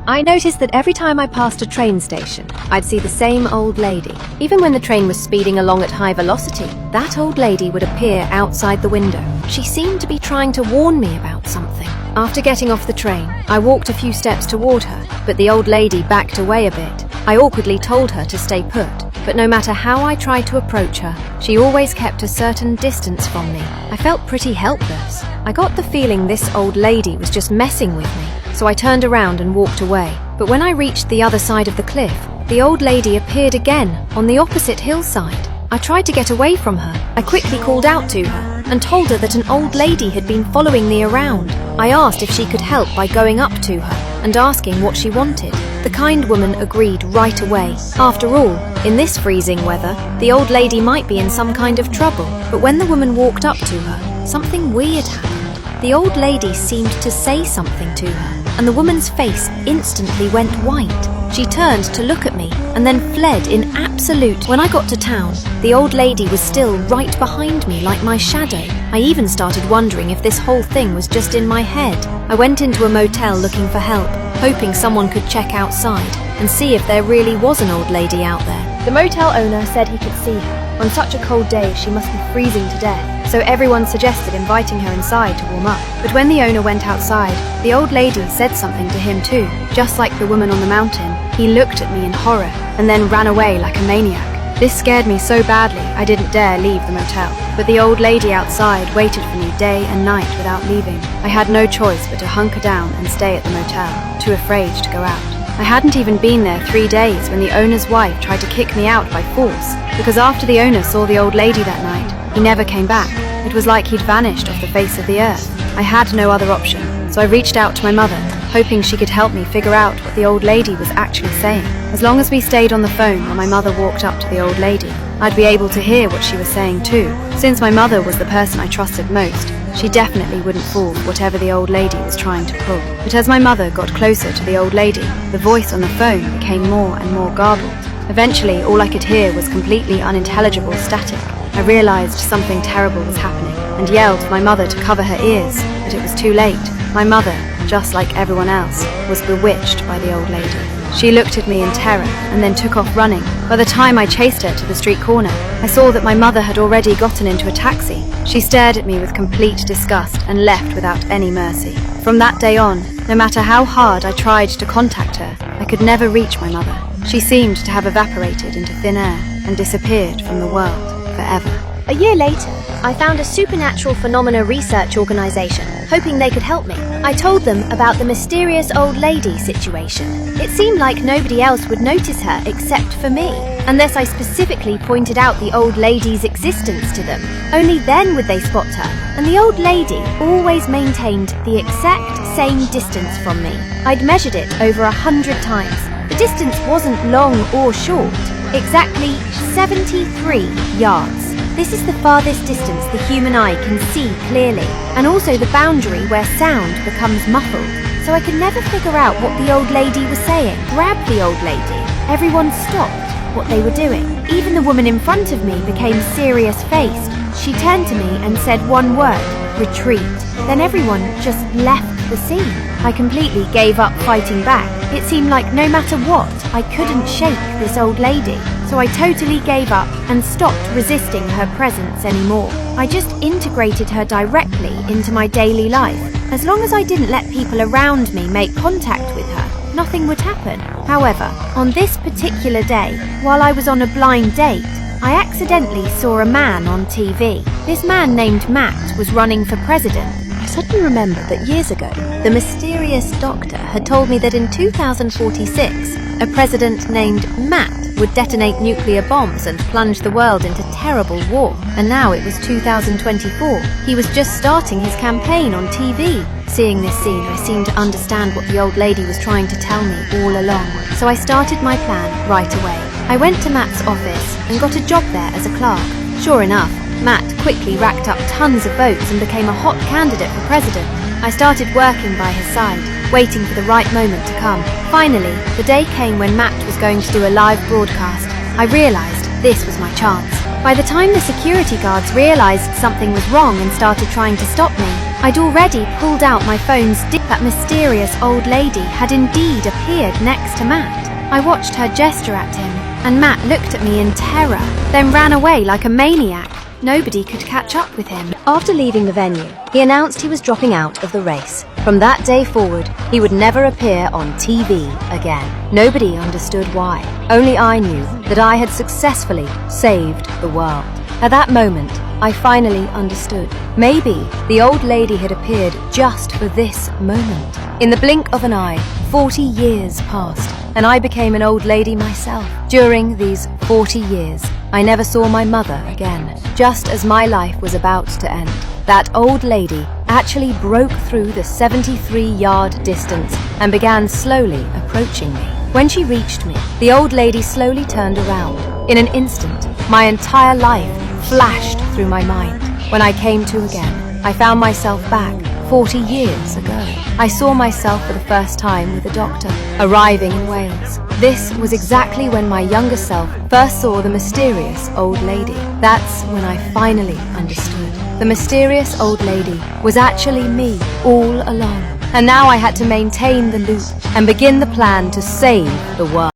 I noticed that every time I passed a train station, I'd see the same old lady. Even when the train was speeding along at high velocity, that old lady would appear outside the window. She seemed to be trying to warn me about something. After getting off the train, I walked a few steps toward her, but the old lady backed away a bit. I awkwardly told her to stay put, but no matter how I tried to approach her, she always kept a certain distance from me. I felt pretty helpless. I got the feeling this old lady was just messing with me, so I turned around and walked away. But when I reached the other side of the cliff, the old lady appeared again on the opposite hillside. I tried to get away from her. I quickly called out to her and told her that an old lady had been following me around. I asked if she could help by going up to her and asking what she wanted. The kind woman agreed right away. After all, in this freezing weather, the old lady might be in some kind of trouble. But when the woman walked up to her, something weird happened. The old lady seemed to say something to her, and the woman's face instantly went white. She turned to look at me and then fled in absolute. When I got to town, the old lady was still right behind me like my shadow. I even started wondering if this whole thing was just in my head. I went into a motel looking for help, hoping someone could check outside and see if there really was an old lady out there. The motel owner said he could see her. On such a cold day, she must be freezing to death, so everyone suggested inviting her inside to warm up. But when the owner went outside, the old lady said something to him too. Just like the woman on the mountain, he looked at me in horror and then ran away like a maniac. This scared me so badly I didn't dare leave the motel. But the old lady outside waited for me day and night without leaving. I had no choice but to hunker down and stay at the motel, too afraid to go out. I hadn't even been there 3 days when the owner's wife tried to kick me out by force, because after the owner saw the old lady that night, he never came back. It was like he'd vanished off the face of the earth. I had no other option, so I reached out to my mother, hoping she could help me figure out what the old lady was actually saying. As long as we stayed on the phone while my mother walked up to the old lady, I'd be able to hear what she was saying too. Since my mother was the person I trusted most, she definitely wouldn't fall for whatever the old lady was trying to pull. But as my mother got closer to the old lady, the voice on the phone became more and more garbled. Eventually, all I could hear was completely unintelligible static. I realized something terrible was happening and yelled for my mother to cover her ears, but it was too late. My mother, just like everyone else, was bewitched by the old lady. She looked at me in terror and then took off running. By the time I chased her to the street corner, I saw that my mother had already gotten into a taxi. She stared at me with complete disgust and left without any mercy. From that day on, no matter how hard I tried to contact her, I could never reach my mother. She seemed to have evaporated into thin air and disappeared from the world forever. A year later, I found a supernatural phenomena research organization, hoping they could help me. I told them about the mysterious old lady situation. It seemed like nobody else would notice her except for me, unless I specifically pointed out the old lady's existence to them. Only then would they spot her, and the old lady always maintained the exact same distance from me. I'd measured it over 100 times. The distance wasn't long or short, exactly 73 yards. This is the farthest distance the human eye can see clearly, and also the boundary where sound becomes muffled. So I could never figure out what the old lady was saying. Grab the old lady. Everyone stopped what they were doing. Even the woman in front of me became serious-faced. She turned to me and said one word, retreat. Then everyone just left the scene. I completely gave up fighting back. It seemed like no matter what, I couldn't shake this old lady. So I totally gave up and stopped resisting her presence anymore. I just integrated her directly into my daily life. As long as I didn't let people around me make contact with her, nothing would happen. However, on this particular day, while I was on a blind date, I accidentally saw a man on TV. This man named Matt was running for president. I suddenly remembered that years ago, the mysterious doctor had told me that in 2046, a president named Matt would detonate nuclear bombs and plunge the world into terrible war. And now it was 2024. He was just starting his campaign on TV. Seeing this scene, I seemed to understand what the old lady was trying to tell me all along. So I started my plan right away. I went to Matt's office and got a job there as a clerk. Sure enough, Matt quickly racked up tons of votes and became a hot candidate for president. I started working by his side, waiting for the right moment to come. Finally, the day came when Matt was going to do a live broadcast. I realized this was my chance. By the time the security guards realized something was wrong and started trying to stop me, I'd already pulled out my phone's That mysterious old lady had indeed appeared next to Matt. I watched her gesture at him, and Matt looked at me in terror, then ran away like a maniac. Nobody could catch up with him. After leaving the venue, he announced he was dropping out of the race. From that day forward, he would never appear on TV again. Nobody understood why. Only I knew that I had successfully saved the world. At that moment, I finally understood. Maybe the old lady had appeared just for this moment. In the blink of an eye, 40 years passed, and I became an old lady myself. During these 40 years, I never saw my mother again. Just as my life was about to end, that old lady actually broke through the 73-yard distance and began slowly approaching me. When she reached me, the old lady slowly turned around. In an instant, my entire life flashed through my mind. When I came to again, I found myself back 40 years ago. I saw myself for the first time with a doctor, arriving in Wales. This was exactly when my younger self first saw the mysterious old lady. That's when I finally understood. The mysterious old lady was actually me all along. And now I had to maintain the loop and begin the plan to save the world.